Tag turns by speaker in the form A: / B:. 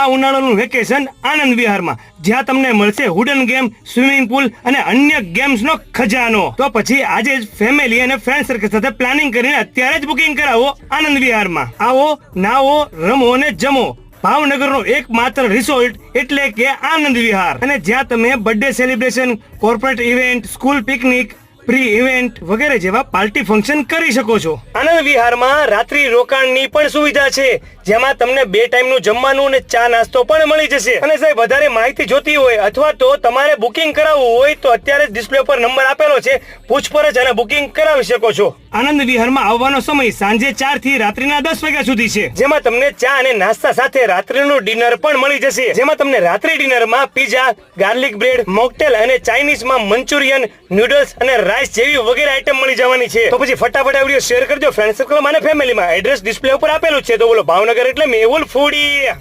A: આ ઉનાળાનું વેકેશન આનંદ વિહારમાં, જ્યાં તમને મળશે વુડન ગેમ, સ્વિમિંગ પુલ અને અન્ય ગેમ્સનો ખજાનો. તો પછી આજે જ ફેમિલી અને ફ્રેન્ડ સર્કલ સાથે પ્લાનિંગ કરીને અત્યારે જ બુકિંગ કરાવો આનંદ વિહારમાં. આવો, નાવો, રમો અને જમો. ભાવનગરનો એકમાત્ર રિસોર્ટ એટલે કે આનંદ વિહાર, અને જ્યાં તમે birthday celebration, corporate event, school picnic, pre event વગેરે જેવા પાર્ટી ફંક્શન કરી શકો છો. આનંદ વિહારમાં રાત્રિ રોકાણની પણ સુવિધા છે, જેમાં તમને 2 ટાઈમનું જમવાનું અને ચા નાસ્તો પણ મળી જશે. અને સાહેબ, વધારે માહિતી જોતી હોય અથવા તો તમારે બુકિંગ કરાવવું હોય તો અત્યારે જ ડિસ્પ્લે પર નંબર આપેલો છે, પૂછપરછ અને બુકિંગ કરાવી શકો છો. આનંદ વિહારમાં આવવાનો સમય સાંજે 4 થી રાત્રિના 10 વાગ્યા સુધી છે, જેમાં તમને ચા અને નાસ્તા સાથે રાત્રિનું ડિનર પણ મળી જશે, જેમાં તમને રાત્રિ ડિનરમાં પીઝા, ગાર્લિક બ્રેડ, મોકટેલ અને ચાઇનીઝમાં મંચુરિયન, નૂડલ્સ અને રાઈસ જેવી વગેરે આઈટમ મળી જવાની છે. તો પછી ફટાફટ આ વિડીયો શેર કરજો ફ્રેન્ડ સર્કલમાં અને ફેમિલીમાં. એડ્રેસ ડિસ્પ્લે ઉપર આપેલું છે. તો બોલો, ભાવનગર એટલે મેહુલ ફૂડી.